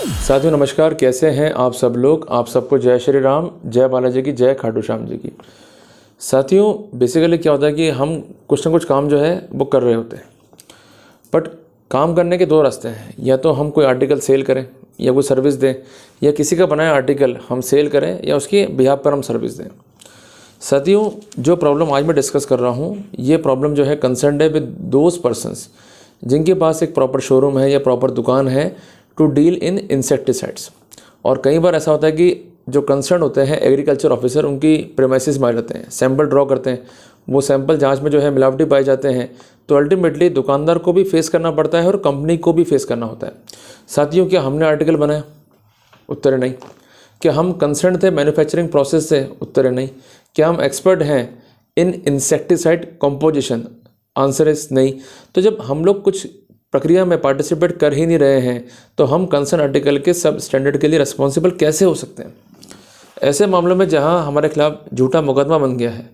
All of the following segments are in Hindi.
साथियों नमस्कार, कैसे हैं आप सब लोग। आप सबको जय श्री राम, जय बालाजी की, जय खाटू श्याम जी की। साथियों बेसिकली क्या होता है कि हम कुछ ना कुछ काम जो है वो कर रहे होते हैं, बट काम करने के दो रास्ते हैं। या तो हम कोई आर्टिकल सेल करें या कोई सर्विस दें, या किसी का बनाया आर्टिकल हम सेल करें या उसके बिहाफ पर हम सर्विस दें। साथियों जो प्रॉब्लम आज मैं डिस्कस कर रहा हूँ, ये प्रॉब्लम जो है कंसर्न्ड है विद दोज पर्सन्स जिनके पास एक प्रॉपर शोरूम है या प्रॉपर दुकान है टू डील इन इंसेक्टिसाइड्स। और कई बार ऐसा होता है कि जो कंसर्न होते हैं एग्रीकल्चर ऑफिसर, उनकी प्रेमाइसिस में आ जाते हैं, सैंपल ड्रॉ करते हैं, वो सैंपल जांच में जो है मिलावटी पाए जाते हैं, तो अल्टीमेटली दुकानदार को भी फेस करना पड़ता है और कंपनी को भी फेस करना होता है। साथियों क्या हमने आर्टिकल बनाया? उत्तर है नहीं। क्या हम कंसर्न थे मैन्युफैक्चरिंग प्रोसेस से? उत्तर है नहीं। क्या हम एक्सपर्ट हैं इन इंसेक्टिसाइड कंपोजिशन? आंसर इज नहीं। तो जब हम लोग कुछ प्रक्रिया में पार्टिसिपेट कर ही नहीं रहे हैं तो हम कंसर्न आर्टिकल के सब स्टैंडर्ड के लिए रिस्पॉन्सिबल कैसे हो सकते हैं? ऐसे मामलों में जहां हमारे खिलाफ झूठा मुकदमा बन गया है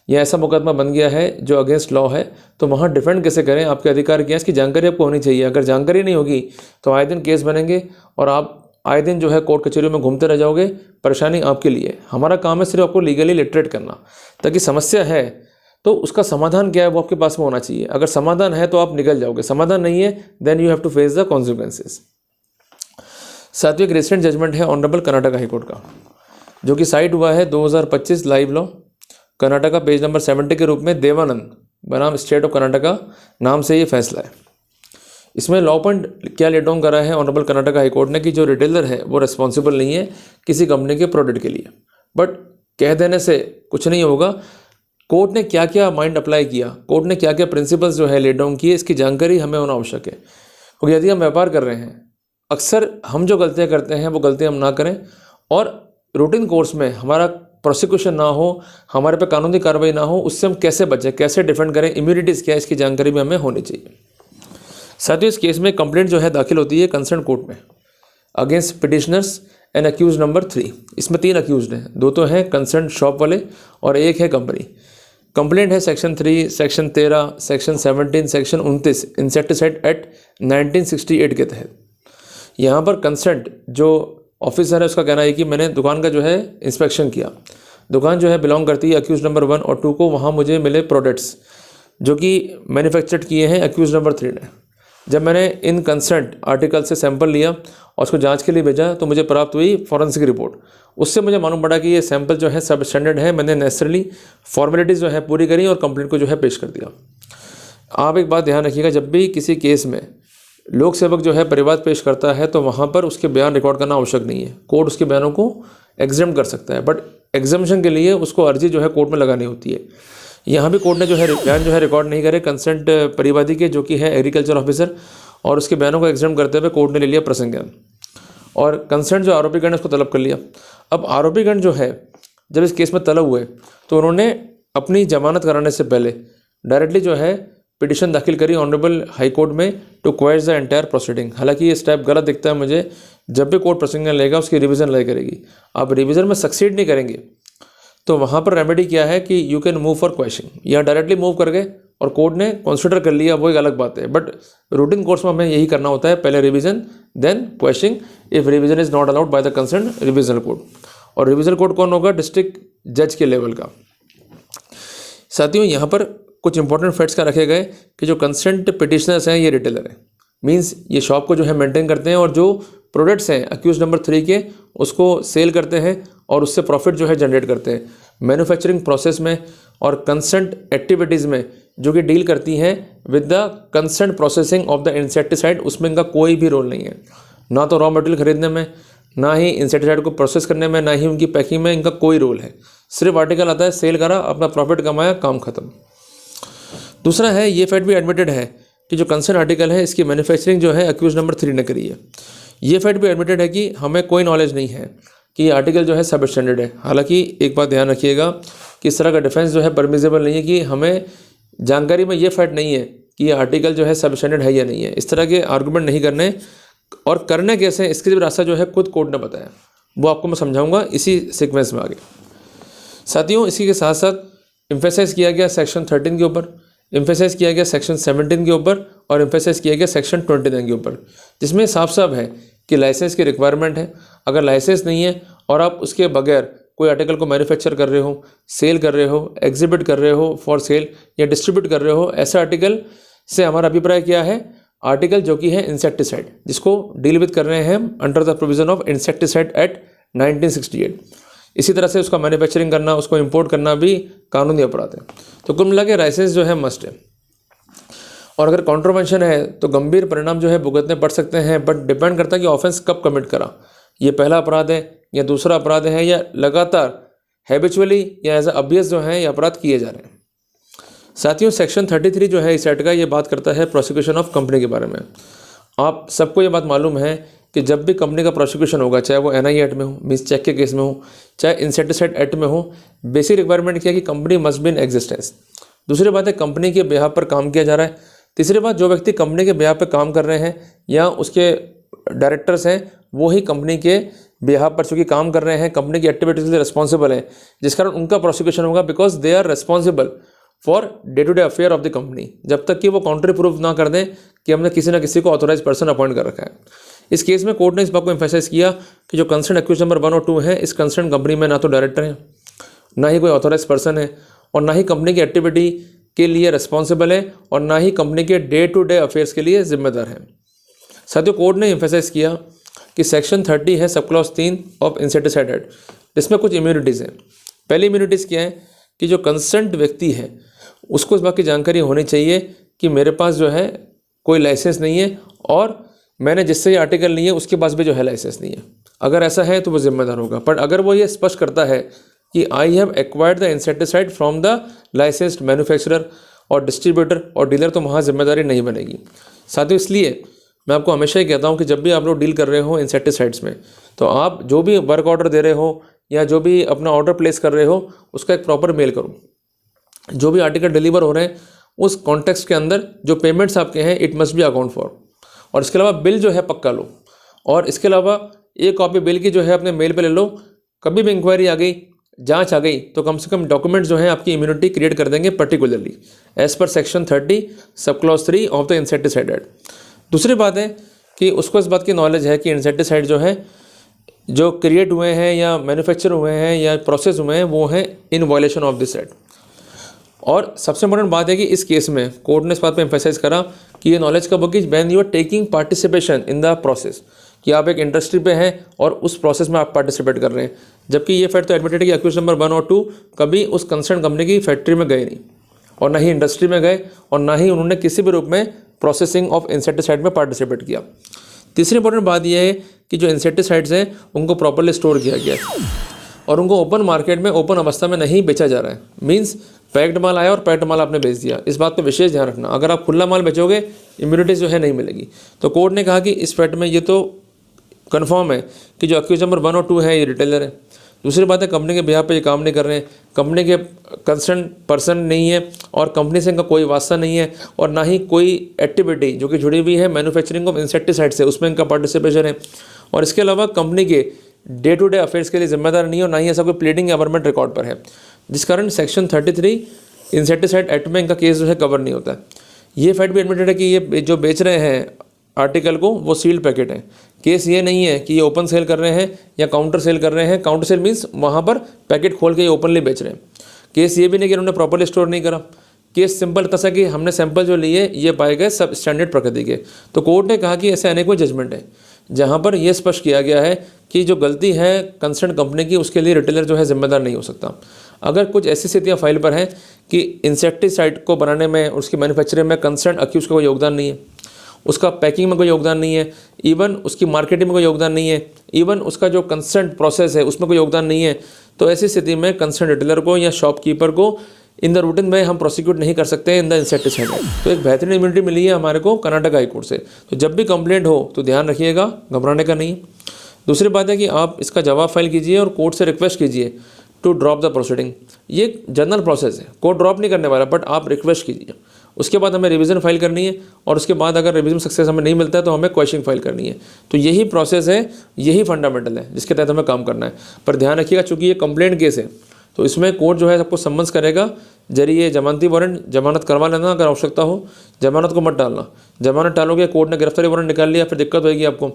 या ऐसा मुकदमा बन गया है जो अगेंस्ट लॉ है, तो वहां डिफेंड कैसे करें? आपके अधिकार क्या है, इसकी जानकारी आपको होनी चाहिए। अगर जानकारी नहीं होगी तो आए दिन केस बनेंगे और आप आए दिन जो है कोर्ट कचहरियों में घूमते रह जाओगे। परेशानी आपके लिए। हमारा काम है सिर्फ आपको लीगली लिटरेट करना, ताकि समस्या है तो उसका समाधान क्या है वो आपके पास में होना चाहिए। अगर समाधान है तो आप निकल जाओगे, समाधान नहीं है then you have to face the consequences. साथियों एक रिसेंट जजमेंट है ऑनरेबल कर्नाटक हाई कोर्ट का, जो कि साइट हुआ है 2025 live law Karnataka page number 70 के रूप में देवानंद बनाम स्टेट ऑफ कर्नाटका नाम से ये फैसला है। इसमें लॉ पॉइंट क्या लेट डाउन करा है ऑनरेबल कर्नाटका हाई कोर्ट ने कि जो रिटेलर है वो रिस्पॉन्सिबल नहीं है किसी कंपनी के प्रोडक्ट के लिए। बट कह देने से कुछ नहीं होगा। कोर्ट ने क्या क्या माइंड अप्लाई किया, कोर्ट ने क्या क्या प्रिंसिपल्स जो है लेट डाउन किए, इसकी जानकारी हमें होना आवश्यक है। क्योंकि यदि हम व्यापार कर रहे हैं, अक्सर हम जो गलतियां करते हैं वो गलतियां हम ना करें और रूटीन कोर्स में हमारा प्रोसिक्यूशन ना हो, हमारे पे कानूनी कार्रवाई ना हो, उससे हम कैसे बचें, कैसे डिफेंड करें, इम्यूनिटीज़ क्या है, इसकी जानकारी भी हमें होनी चाहिए। साथियों इस केस में कंप्लेंट जो है दाखिल होती है कंसर्न कोर्ट में against petitioners and accused number 3। इसमें 3 अक्यूज हैं, 2 तो हैं कंसर्न शॉप वाले और 1 है कंपनी। कंप्लेंट है section 3, section 13, section 17, section 29 insecticide act 1968 के तहत। यहाँ पर कंसर्न जो ऑफिसर है उसका कहना है कि मैंने दुकान का जो है इंस्पेक्शन किया, दुकान जो है बिलोंग करती है अक्यूज नंबर 1 और 2 को, वहाँ मुझे मिले प्रोडक्ट्स जो कि मैन्युफैक्चर्ड किए हैं अक्यूज नंबर 3 ने। जब मैंने इन कंसर्न आर्टिकल से सैंपल लिया और उसको जांच के लिए भेजा तो मुझे प्राप्त हुई फॉरेंसिक रिपोर्ट। उससे मुझे मालूम पड़ा कि ये सैंपल जो है सब स्टैंडर्ड है। मैंने नेसेसरली फॉर्मेलिटीज़ जो है पूरी करी और कंप्लेंट को जो है पेश कर दिया। आप एक बात ध्यान रखिएगा, जब भी किसी केस में लोक सेवक जो है परिवाद पेश करता है तो वहाँ पर उसके बयान रिकॉर्ड करना आवश्यक नहीं है। कोर्ट उसके बयानों को एग्जाम कर सकता है, बट एग्जामेशन के लिए उसको अर्जी जो है कोर्ट में लगानी होती है। यहाँ भी कोर्ट ने जो है बयान जो है रिकॉर्ड नहीं करे कंसर्न्ड परिवादी के, जो कि है एग्रीकल्चर ऑफिसर, और उसके बयानों को एग्जाम करते हुए कोर्ट ने ले लिया प्रसंज्ञान और कंसर्न जो आरोपीगण है उसको तलब कर लिया। अब आरोपीगण जो है जब इस केस में तलब हुए तो उन्होंने अपनी जमानत कराने से पहले डायरेक्टली जो है पिटिशन दाखिल करी ऑनरेबल हाई कोर्ट में to quash the entire proceeding. हालांकि ये स्टेप गलत दिखता है मुझे। जब भी कोर्ट प्रसंज्ञान लेगा उसकी रिवीजन लाई करेगी। आप रिवीजन में सक्सीड नहीं करेंगे तो वहाँ पर रेमेडी क्या है कि you can move for question, या डायरेक्टली मूव कर गए और कोर्ट ने कंसिडर कर लिया, वो एक अलग बात है। बट रूटीन कोर्स में हमें यही करना होता है, पहले revision then question if revision is not allowed by the concern revision court. और रिवीजन कोर्ट कौन होगा? डिस्ट्रिक्ट जज के लेवल का। साथियों यहाँ पर कुछ इंपॉर्टेंट फैक्ट्स का रखे गए कि जो कंसर्न्ड पिटिशनर्स हैं ये रिटेलर हैं, मीन्स ये शॉप को जो है मेंटेन करते हैं और जो प्रोडक्ट्स हैं अक्यूज नंबर 3 के उसको सेल करते हैं और उससे प्रॉफिट जो है जनरेट करते हैं। मैन्युफैक्चरिंग प्रोसेस में और कंसर्न्ड एक्टिविटीज़ में जो कि डील करती हैं with the concerned processing of the insecticide, उसमें इनका कोई भी रोल नहीं है। ना तो रॉ मटेरियल खरीदने में, ना ही इंसेक्टिसाइड को प्रोसेस करने में, ना ही उनकी पैकिंग में इनका कोई रोल है। सिर्फ आर्टिकल आता है, सेल करा, अपना प्रॉफिट कमाया, काम खत्म। दूसरा है ये फैक्ट भी एडमिटेड है कि जो कंसर्न आर्टिकल है इसकी मैन्युफैक्चरिंग जो है अक्यूज नंबर 3 ने करी है। ये फैक्ट भी एडमिटेड है कि हमें कोई नॉलेज नहीं है कि ये आर्टिकल जो है सब स्टैंडर्ड है। हालांकि एक बात ध्यान रखिएगा कि इस तरह का डिफेंस जो है परमिसेबल नहीं है कि हमें जानकारी में ये फैक्ट नहीं है कि ये आर्टिकल जो है सब स्टैंडर्ड है या नहीं है। इस तरह के आर्गूमेंट नहीं करने, और करने कैसे इसके भी रास्ता जो है खुद कोर्ट ने बताया, वो आपको मैं समझाऊंगा इसी सीक्वेंस में आगे। साथियों इसी के साथ साथ एम्फेसाइज किया गया सेक्शन 13 के ऊपर, एम्फेसाइज किया गया सेक्शन 17 के ऊपर और एम्फेसाइज किया गया सेक्शन 29 के ऊपर, जिसमें साफ साफ है कि लाइसेंस की रिक्वायरमेंट है। अगर लाइसेंस नहीं है और आप उसके बगैर कोई आर्टिकल को मैन्युफैक्चर कर रहे हो, सेल कर रहे हो, एग्जिबिट कर रहे हो फॉर सेल या डिस्ट्रीब्यूट कर रहे हो, ऐसा आर्टिकल से हमारा अभिप्राय क्या है, आर्टिकल जो कि है इंसेक्टिसाइड, जिसको डील विद कर रहे हैं हम under the provision of insecticide act 1968। इसी तरह से उसका मैन्युफैक्चरिंग करना, उसको इंपोर्ट करना भी कानूनी अपराध है। तो कुल मिला के लाइसेंस जो है मस्ट है। और अगर कॉन्ट्रोवेंशन है तो गंभीर परिणाम जो है भुगतने पड़ सकते हैं, बट डिपेंड करता है कि ऑफेंस कब कमिट करा, ये पहला अपराध है या दूसरा अपराध है या लगातार हैबिचुअली या एज अबियस जो है ये अपराध किए जा रहे हैं। साथियों, सेक्शन 33 जो है इस एक्ट का, ये बात करता है प्रोसिक्यूशन ऑफ कंपनी के बारे में। आप सबको ये बात मालूम है कि जब भी कंपनी का प्रोसिक्यूशन होगा, चाहे वो NI एक्ट में हो, मीन्स चेक के केस में हो, चाहे इंसेक्टिसाइड एक्ट में हो, बेसिक रिक्वायरमेंट क्या है कि company must be in existence. दूसरी बात है कंपनी के बिहाफ पर काम किया जा रहा है। तीसरी बात, जो व्यक्ति कंपनी के बिहाफ पर काम कर रहे हैं या उसके डायरेक्टर्स हैं, वो ही कंपनी के बिहाफ पर चूँकि काम कर रहे हैं, कंपनी की एक्टिविटीज़ के लिए रिस्पॉन्सिबल हैं, जिस कारण उनका प्रोसिक्यूशन होगा, because they are responsible for day to day affair of the company, जब तक कि वो काउंट्री प्रूफ ना कर दें कि हमने किसी न किसी को ऑथोराइज पर्सन अपॉइंट कर रखा है। इस केस में कोर्ट ने इस बात को एम्फेसाइज किया कि जो कंसर्न एक्यूज नंबर 1 और 2 है, इस कंसर्न कंपनी में ना तो डायरेक्टर हैं, ना ही कोई ऑथोराइज पर्सन है, और ना ही कंपनी की एक्टिविटी के लिए रिस्पॉन्सिबल है, और ना ही कंपनी के डे टू डे अफेयर्स के लिए जिम्मेदार है। साथियों, कोर्ट ने एम्फेसाइज किया कि सेक्शन 30 है sub clause 3 of insecticide act, इसमें कुछ इम्यूनिटीज़ हैं। पहली इम्यूनिटीज़ क्या है कि जो कंसर्न्ड व्यक्ति है उसको इस बात की जानकारी होनी चाहिए कि मेरे पास जो है कोई लाइसेंस नहीं है और मैंने जिससे ये आर्टिकल नहीं है उसके पास भी जो है लाइसेंस नहीं है। अगर ऐसा है तो वो जिम्मेदार होगा। पर अगर वो ये स्पष्ट करता है कि I have acquired the insecticide from the licensed manufacturer और डिस्ट्रीब्यूटर और डीलर, तो वहाँ जिम्मेदारी नहीं बनेगी। साथियों, इसलिए मैं आपको हमेशा ही कहता हूँ कि जब भी आप लोग डील कर रहे हो इंसेक्टिसाइड्स में, तो आप जो भी वर्क ऑर्डर दे रहे हो या जो भी अपना ऑर्डर प्लेस कर रहे हो, उसका एक प्रॉपर मेल करो। जो भी आर्टिकल डिलीवर हो रहे हैं उस कॉन्टेक्स्ट के अंदर जो पेमेंट्स आपके हैं, it must be account for. और इसके अलावा बिल जो है पक्का लो, और इसके अलावा एक कॉपी बिल की जो है अपने मेल पे ले लो। कभी भी इंक्वायरी आ गई, जांच आ गई, तो कम से कम डॉक्यूमेंट्स जो हैं आपकी इम्यूनिटी क्रिएट कर देंगे, particularly as per section 30 sub clause 3 of the insecticide act. दूसरी बात है कि उसको इस बात की नॉलेज है कि इंसेक्टिसाइड जो है जो क्रिएट हुए हैं या मैन्युफैक्चर हुए हैं या प्रोसेस हुए हैं, वो हैं in violation of this act. और सबसे इंपॉर्टेंट बात है कि इस केस में कोर्ट ने इस बात पे एम्फेसाइज करा कि ये नॉलेज कब होगी, when you are taking participation in the process, कि आप एक इंडस्ट्री पे हैं और उस प्रोसेस में आप पार्टिसिपेट कर रहे हैं। जबकि ये फैक्ट तो एडमिटेड है कि एक्यूज नंबर 1 और 2 कभी उस कंसर्न कंपनी की फैक्ट्री में गए नहीं, और ना ही इंडस्ट्री में गए, और ना ही उन्होंने किसी भी रूप में प्रोसेसिंग ऑफ इंसेक्टिसाइड में पार्टिसिपेट किया। तीसरी इंपॉर्टेंट बात यह है कि जो इंसेक्टिसाइड्स हैं उनको प्रॉपर्ली स्टोर किया गया है और उनको ओपन मार्केट में ओपन अवस्था में नहीं बेचा जा रहा है। मीन्स पैक्ड माल आया और पैक्ड माल आपने बेच दिया। इस बात पर विशेष ध्यान रखना। अगर आप खुला माल बेचोगे, इम्यूनिटी जो है नहीं मिलेगी। तो कोर्ट ने कहा कि इस फैक्ट में ये तो कन्फर्म है कि जो एक्यूज नंबर 1 और 2 है ये रिटेलर है। दूसरी बात है कंपनी के बिहाफ पे ये काम नहीं कर रहे हैं, कंपनी के कंसर्न पर्सन नहीं है और कंपनी से इनका कोई वास्ता नहीं है, और ना ही कोई एक्टिविटी जो कि जुड़ी हुई है मैन्युफैक्चरिंग ऑफ इंसेक्टिसाइड से उसमें इनका पार्टिसिपेशन है, और इसके अलावा कंपनी के डे टू डे अफेयर्स के लिए जिम्मेदार नहीं है, और ना ही ऐसा कोई प्लीडिंग गवर्नमेंट रिकॉर्ड पर है, जिस कारण सेक्शन 33 इंसेक्टिसाइड एक्ट में इनका केस जो है कवर नहीं होता है। ये फैक्ट भी एडमिटेड है कि ये जो बेच रहे हैं आर्टिकल को वो सील्ड पैकेट है। केस ये नहीं है कि ये ओपन सेल कर रहे हैं या काउंटर सेल कर रहे हैं। काउंटर सेल मीन्स वहाँ पर पैकेट खोल के ये ओपनली बेच रहे हैं। केस ये भी नहीं कि उन्होंने प्रॉपर्ली स्टोर नहीं करा। केस सिंपल था कि हमने सैंपल जो लिए ये पाए गए सब स्टैंडर्ड प्रकृति के। तो कोर्ट ने कहा कि ऐसे अनेकों जजमेंट है जहाँ पर यह स्पष्ट किया गया है कि जो गलती है कंसर्न कंपनी की उसके लिए रिटेलर जो है जिम्मेदार नहीं हो सकता। अगर कुछ ऐसी स्थितियाँ फाइल पर हैं कि इंसेक्टिसाइड को बनाने में, उसकी मैन्युफैक्चरिंग में कंसर्न अक्यूज का कोई योगदान नहीं है, उसका पैकिंग में कोई योगदान नहीं है, इवन उसकी मार्केटिंग में कोई योगदान नहीं है, इवन उसका जो कंसर्न प्रोसेस है उसमें कोई योगदान नहीं है, तो ऐसी स्थिति में कंसर्न रिटेलर को या शॉपकीपर को इन द रूटीन में हम प्रोसिक्यूट नहीं कर सकते इन द इंसेक्टिसाइड। तो एक बेहतरीन इम्यूनिटी मिली है हमारे को कर्नाटक हाई कोर्ट से। तो जब भी कंप्लेंट हो तो ध्यान रखिएगा, घबराने का नहीं। दूसरी बात है कि आप इसका जवाब फाइल कीजिए और कोर्ट से रिक्वेस्ट कीजिए टू ड्रॉप द प्रोसीडिंग। ये जनरल प्रोसेस है, कोर्ट ड्रॉप नहीं करने वाला, बट आप रिक्वेस्ट कीजिए। उसके बाद हमें रिवीजन फाइल करनी है, और उसके बाद अगर रिवीजन सक्सेस हमें नहीं मिलता है तो हमें क्वेश्चन फाइल करनी है। तो यही प्रोसेस है, यही फंडामेंटल है जिसके तहत हमें काम करना है। पर ध्यान रखिएगा, चूँकि ये कंप्लेंट केस है तो इसमें कोर्ट जो है सबको सम्मन्स करेगा, जरिए जमानती वारंट, जमानत करवा लेना अगर आवश्यकता हो, जमानत को मत डालना। जमानत डालोगे कोर्ट ने गिरफ्तारी वारंट निकाल लिया, फिर दिक्कत होगी आपको।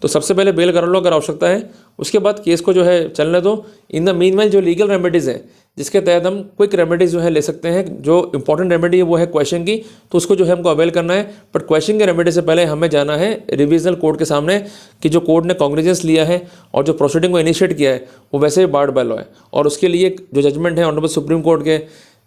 तो सबसे पहले बेल कर लो अगर आवश्यकता है, उसके बाद केस को जो है चलने दो। इन द मीनवाइल जो लीगल रेमेडीज़ हैं जिसके तहत हम क्विक रेमेडीज़ जो है ले सकते हैं, जो इंपॉर्टेंट रेमेडी है वो है क्वेश्चन की, तो उसको जो है हमको अवेल करना है। बट क्वेश्चन के रेमेडी से पहले हमें जाना है रिविजनल कोर्ट के सामने कि जो कोर्ट ने कॉग्निजेंस लिया है और जो प्रोसीडिंग को इनिशिएट किया है वो वैसे ही बार्ड बाय लॉ है, और उसके लिए जो जजमेंट है ऑनरेबल सुप्रीम कोर्ट के,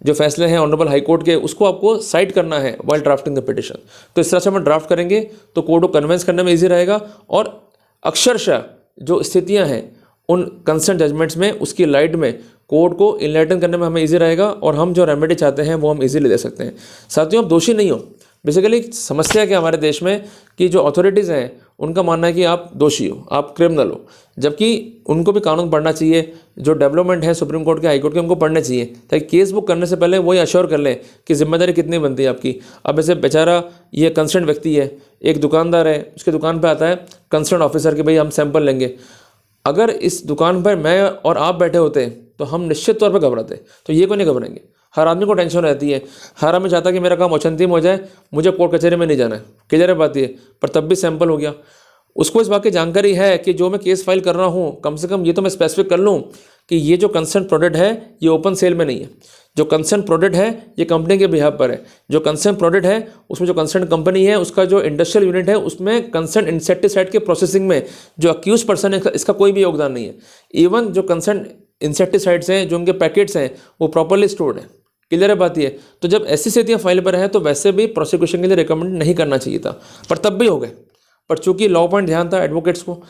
जो फैसले हैं ऑनरेबल हाई कोर्ट के, उसको आपको साइट करना है वाइल ड्राफ्टिंग द पिटिशन। तो इस तरह से हम ड्राफ्ट करेंगे तो कोर्ट को कन्विंस करने में ईजी रहेगा, और अक्षरशः जो स्थितियां हैं उन कंसर्न जजमेंट्स में, उसकी लाइट में कोर्ट को इनलाइटन करने में हमें इजी रहेगा, और हम जो रेमेडी चाहते हैं वो हम इजीली दे सकते हैं। साथियों, आप दोषी नहीं हो। बेसिकली समस्या क्या हमारे देश में कि जो अथॉरिटीज़ हैं उनका मानना है कि आप दोषी हो, आप क्रिमिनल हो, जबकि उनको भी कानून पढ़ना चाहिए। जो डेवलपमेंट है सुप्रीम कोर्ट के, हाई कोर्ट के, उनको पढ़ने चाहिए, ताकि केस बुक करने से पहले वही अश्योर कर लें कि जिम्मेदारी कितनी बनती है आपकी। अब ऐसे बेचारा ये कंसर्न व्यक्ति है, एक दुकानदार है, उसके दुकान पर आता है कंसर्न ऑफिसर कि भाई हम सैंपल लेंगे। अगर इस दुकान पर मैं और आप बैठे होते तो हम निश्चित तौर पर घबराते, तो ये कोई नहीं घबराएंगे। हर आदमी को टेंशन रहती है, हर आदमी चाहता है कि मेरा काम औचंती में हो जाए, मुझे कोर्ट कचहरी में नहीं जाना है, क्लियर बात ये। पर तब भी सैंपल हो गया, उसको इस बात की जानकारी है कि जो मैं केस फाइल कर रहा हूँ, कम से कम ये तो मैं स्पेसिफिक कर लूँ कि ये जो कंसर्न प्रोडक्ट है ये ओपन सेल में नहीं है, जो कंसर्न प्रोडक्ट है ये कंपनी के बिहाफ पर है, जो कंसर्न प्रोडक्ट है उसमें जो कंसर्न कंपनी है उसका जो इंडस्ट्रियल यूनिट है उसमें कंसर्न इंसेक्टिसाइड के प्रोसेसिंग में जो अक्यूज पर्सन है इसका कोई भी योगदान नहीं है। इवन जो कंसर्न इंसेक्टिसाइड्स हैं, जो उनके पैकेट्स हैं, वो प्रॉपरली स्टोर्ड है, क्लियर है बात ये। तो जब ऐसी स्थितियाँ फाइल पर है तो वैसे भी प्रोसिक्यूशन के लिए रिकमेंड नहीं करना चाहिए था, पर तब भी हो गए। पर चूंकि लॉ पॉइंट ध्यान था, एडवोकेट्स को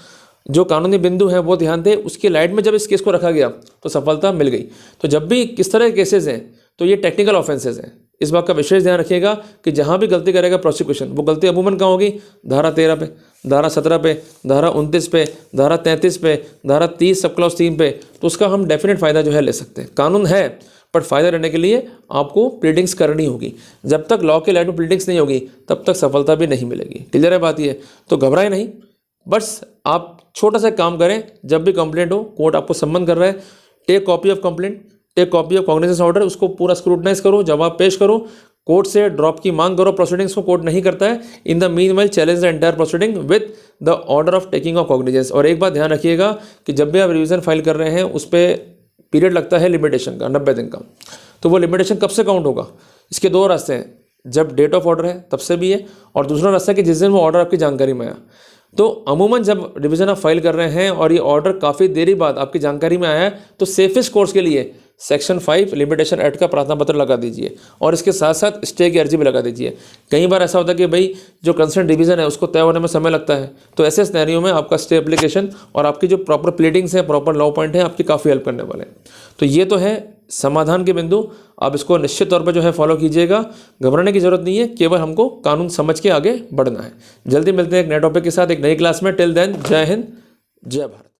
जो कानूनी बिंदु है वो ध्यान थे, उसकी लाइट में जब इस केस को रखा गया तो सफलता मिल गई। तो जब भी किस तरह के केसेस हैं तो ये टेक्निकल ऑफेंसेस हैं, इस बात का विशेष ध्यान रखिएगा कि जहाँ भी गलती करेगा प्रोसिक्यूशन, वो गलती अमूमन कहाँ होगी, धारा 13 पे, धारा 17 पे, धारा 29 पे, धारा 33 पे, धारा 30 सब क्लॉज 3 पे। तो उसका हम डेफिनेट फ़ायदा जो है ले सकते हैं। कानून है, पर फ़ायदा लेने के लिए आपको प्लीडिंग्स करनी होगी। जब तक लॉ के लाइट में प्लीडिंग्स नहीं होगी तब तक सफलता भी नहीं मिलेगी, क्लियर है बात ये। तो घबराए नहीं, बस आप छोटा सा काम करें, जब भी कंप्लेंट हो, कोर्ट आपको सम्मन कर रहा है, take copy of complaint, take copy of cognizance order, उसको पूरा स्क्रूटनाइज करो, जवाब पेश करो, कोर्ट से ड्रॉप की मांग करो। प्रोसीडिंग्स को कोर्ट नहीं करता है। In the meanwhile challenge the entire proceeding with the order of taking of cognizance. और एक बात ध्यान रखिएगा कि जब भी आप रिवीजन फाइल कर रहे हैं उस पर पीरियड लगता है लिमिटेशन का 90 दिन का। तो वो लिमिटेशन कब से काउंट होगा, इसके दो रास्ते हैं, जब डेट ऑफ ऑर्डर है तब से भी है, और दूसरा रास्ता है कि जिस दिन वो ऑर्डर आपकी जानकारी में आया। तो अमूमन जब रिवीजन आप फाइल कर रहे हैं और ये ऑर्डर काफ़ी देरी बाद आपकी जानकारी में आया है, तो सेफेस्ट कोर्स के लिए सेक्शन 5 लिमिटेशन एक्ट का प्रार्थना पत्र लगा दीजिए, और इसके साथ साथ स्टे की अर्जी भी लगा दीजिए। कई बार ऐसा होता है कि भाई जो कंसर्न डिवीज़न है उसको तय होने में समय लगता है, तो ऐसे सिनेरियो में आपका स्टे एप्लीकेशन और आपकी जो प्रॉपर प्लीडिंग्स हैं, प्रॉपर लॉ पॉइंट है, आपकी काफ़ी हेल्प करने वाले हैं। तो ये तो है समाधान के बिंदु, आप इसको निश्चित तौर पर जो है फॉलो कीजिएगा। घबराने की जरूरत नहीं है, केवल हमको कानून समझ के आगे बढ़ना है। जल्दी मिलते हैं एक नए टॉपिक के साथ एक नई क्लास में। टिल देन, जय हिंद, जय भारत।